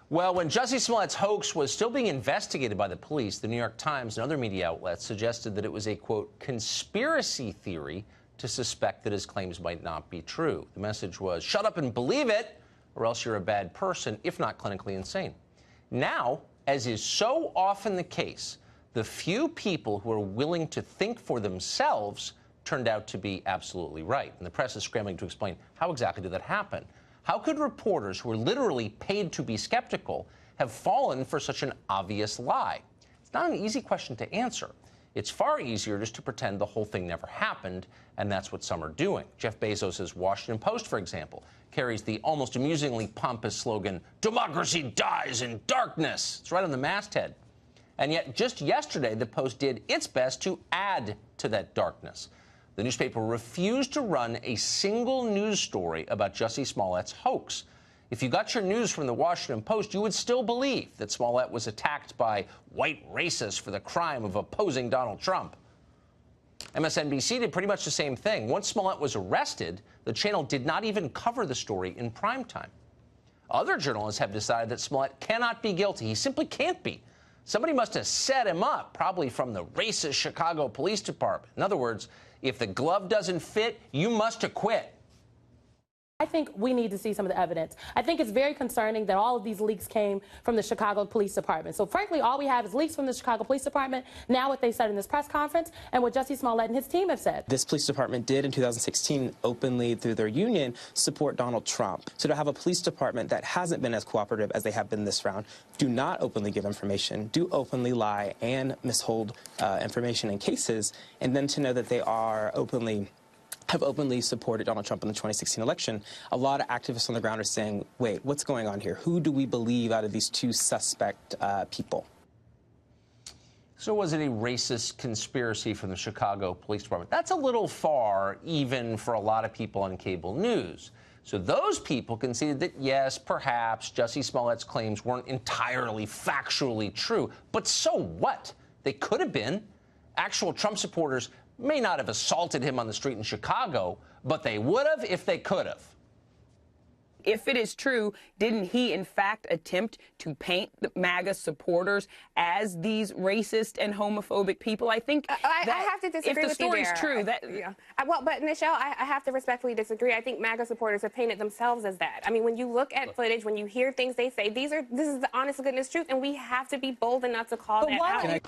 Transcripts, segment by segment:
Well, when Jussie Smollett's hoax was still being investigated by the police, the New York Times and other media outlets suggested that it was a, quote, conspiracy theory to suspect that his claims might not be true. The message was, shut up and believe it, or else you're a bad person, if not clinically insane. Now, as is so often the case, the few people who are willing to think for themselves turned out to be absolutely right. And the press is scrambling to explain how exactly did that happen. How could reporters who are literally paid to be skeptical have fallen for such an obvious lie? It's not an easy question to answer. It's far easier just to pretend the whole thing never happened, and that's what some are doing. Jeff Bezos' Washington Post, for example, carries the almost amusingly pompous slogan, "Democracy dies in darkness." It's right on the masthead. And yet, just yesterday, the Post did its best to add to that darkness. The newspaper refused to run a single news story about Jussie Smollett's hoax. If you got your news from the Washington Post, you would still believe that Smollett was attacked by white racists for the crime of opposing Donald Trump. MSNBC did pretty much the same thing. Once Smollett was arrested, the channel did not even cover the story in primetime. Other journalists have decided that Smollett cannot be guilty. He simply can't be. Somebody must have set him up, probably from the racist Chicago Police Department. In other words, if the glove doesn't fit, you must acquit. I think we need to see some of the evidence. I think it's very concerning that all of these leaks came from the Chicago Police Department. So frankly, all we have is leaks from the Chicago Police Department, now what they said in this press conference, and what Jussie Smollett and his team have said. This police department did in 2016 openly, through their union, support Donald Trump. So to have a police department that hasn't been as cooperative as they have been this round, do not openly give information, do openly lie and mishold information in cases, and then to know that they are have openly supported Donald Trump in the 2016 election, a lot of activists on the ground are saying, wait, what's going on here? Who do we believe out of these two suspect people? So was it a racist conspiracy from the Chicago Police Department? That's a little far, even for a lot of people on cable news. So those people conceded that, yes, perhaps Jussie Smollett's claims weren't entirely factually true. But so what? They could have been. Actual Trump supporters may not have assaulted him on the street in Chicago, but they would have if they could have. If it is true, didn't he, in fact, attempt to paint the MAGA supporters as these racist and homophobic people? I think I have to disagree with you there. If the story's true, that... Yeah. Well, but Michelle, I have to respectfully disagree. I think MAGA supporters have painted themselves as that. I mean, when you look at footage, when you hear things they say, this is the honest to goodness truth, and we have to be bold enough to call that out.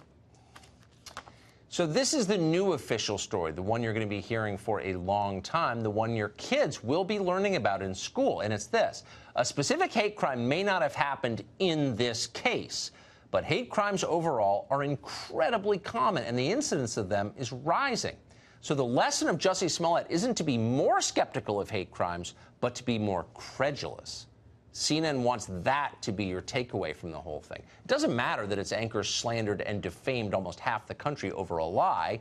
So this is the new official story, the one you're going to be hearing for a long time, the one your kids will be learning about in school. And it's this. A specific hate crime may not have happened in this case, but hate crimes overall are incredibly common, and the incidence of them is rising. So the lesson of Jussie Smollett isn't to be more skeptical of hate crimes, but to be more credulous. CNN wants that to be your takeaway from the whole thing. It doesn't matter that its anchors slandered and defamed almost half the country over a lie.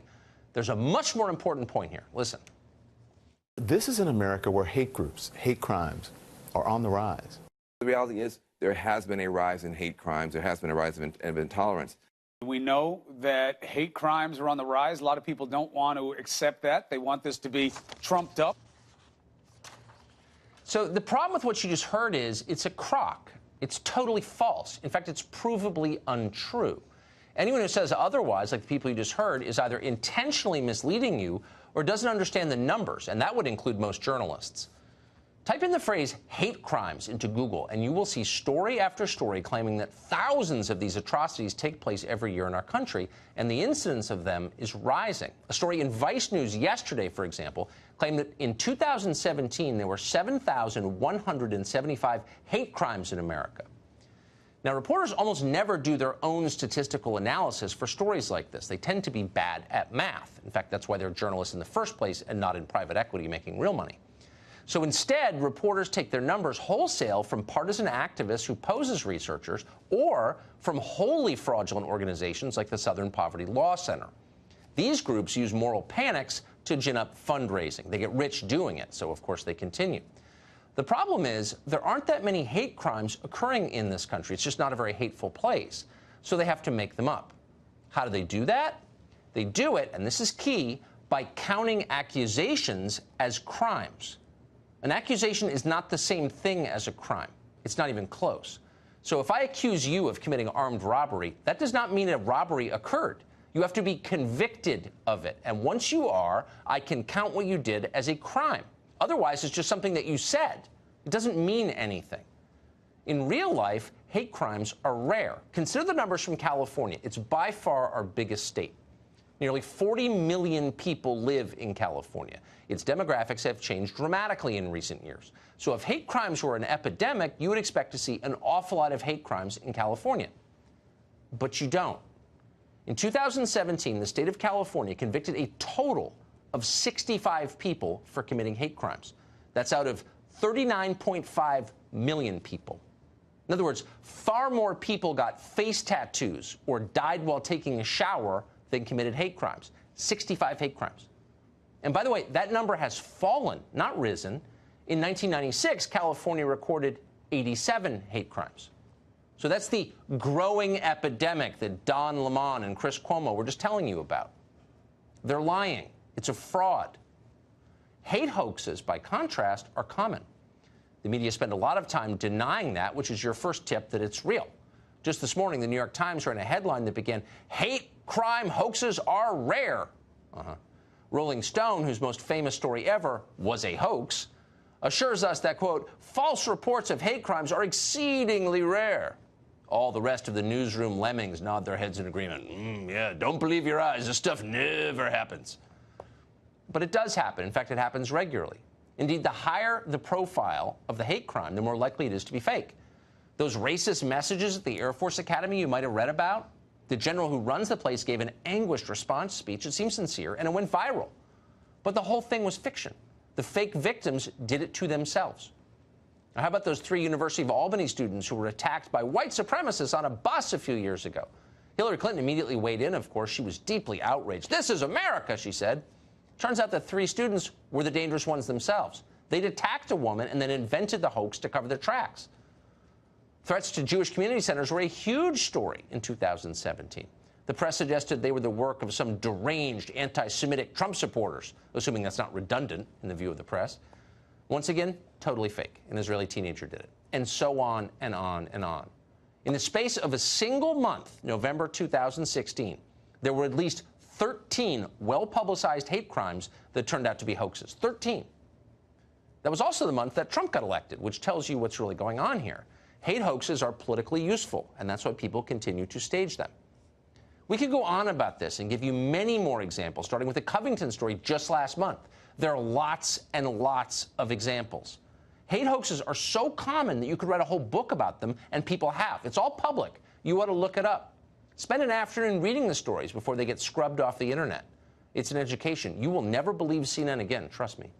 There's a much more important point here. Listen. This is an America where hate groups, hate crimes are on the rise. The reality is there has been a rise in hate crimes. There has been a rise of intolerance. We know that hate crimes are on the rise. A lot of people don't want to accept that. They want this to be trumped up. So the problem with what you just heard is it's a crock. It's totally false. In fact, it's provably untrue. Anyone who says otherwise, like the people you just heard, is either intentionally misleading you or doesn't understand the numbers, and that would include most journalists. Type in the phrase hate crimes into Google, and you will see story after story claiming that thousands of these atrocities take place every year in our country, and the incidence of them is rising. A story in Vice News yesterday, for example, claimed that in 2017 there were 7,175 hate crimes in America. Now, reporters almost never do their own statistical analysis for stories like this. They tend to be bad at math. In fact, that's why they're journalists in the first place and not in private equity making real money. So instead, reporters take their numbers wholesale from partisan activists who pose as researchers or from wholly fraudulent organizations like the Southern Poverty Law Center. These groups use moral panics to gin up fundraising. They get rich doing it, so of course they continue. The problem is there aren't that many hate crimes occurring in this country. It's just not a very hateful place, so they have to make them up. How do they do that? They do it, and this is key, by counting accusations as crimes. An accusation is not the same thing as a crime. It's not even close. So if I accuse you of committing armed robbery, that does not mean a robbery occurred. You have to be convicted of it. And once you are, I can count what you did as a crime. Otherwise, it's just something that you said. It doesn't mean anything. In real life, hate crimes are rare. Consider the numbers from California. It's by far our biggest state. Nearly 40 million people live in California. Its demographics have changed dramatically in recent years. So if hate crimes were an epidemic, you would expect to see an awful lot of hate crimes in California. But you don't. In 2017, the state of California convicted a total of 65 people for committing hate crimes. That's out of 39.5 million people. In other words, far more people got face tattoos or died while taking a shower than committed hate crimes. 65 hate crimes. And by the way, that number has fallen, not risen. In 1996, California recorded 87 hate crimes. So that's the growing epidemic that Don Lemon and Chris Cuomo were just telling you about. They're lying. It's a fraud. Hate hoaxes, by contrast, are common. The media spend a lot of time denying that, which is your first tip that it's real. Just this morning, the New York Times ran a headline that began, "Hate crime hoaxes are rare." Rolling Stone, whose most famous story ever was a hoax, assures us that, quote, "false reports of hate crimes are exceedingly rare." All the rest of the newsroom lemmings nod their heads in agreement. Yeah, don't believe your eyes. This stuff never happens. But it does happen. In fact, it happens regularly. Indeed, the higher the profile of the hate crime, the more likely it is to be fake. Those racist messages at the Air Force Academy you might have read about, the general who runs the place gave an anguished response speech. It seemed sincere, and it went viral. But the whole thing was fiction. The fake victims did it to themselves. Now, how about those 3 University of Albany students who were attacked by white supremacists on a bus a few years ago? Hillary Clinton immediately weighed in, of course. She was deeply outraged. "This is America," she said. Turns out the 3 students were the dangerous ones themselves. They'd attacked a woman and then invented the hoax to cover their tracks. Threats to Jewish community centers were a huge story in 2017. The press suggested they were the work of some deranged anti-Semitic Trump supporters, assuming that's not redundant in the view of the press. Once again, totally fake. An Israeli teenager did it. And so on and on and on. In the space of a single month, November 2016, there were at least 13 well-publicized hate crimes that turned out to be hoaxes. 13. That was also the month that Trump got elected, which tells you what's really going on here. Hate hoaxes are politically useful, and that's why people continue to stage them. We could go on about this and give you many more examples, starting with the Covington story just last month. There are lots and lots of examples. Hate hoaxes are so common that you could write a whole book about them, and people have. It's all public. You ought to look it up. Spend an afternoon reading the stories before they get scrubbed off the internet. It's an education. You will never believe CNN again, trust me.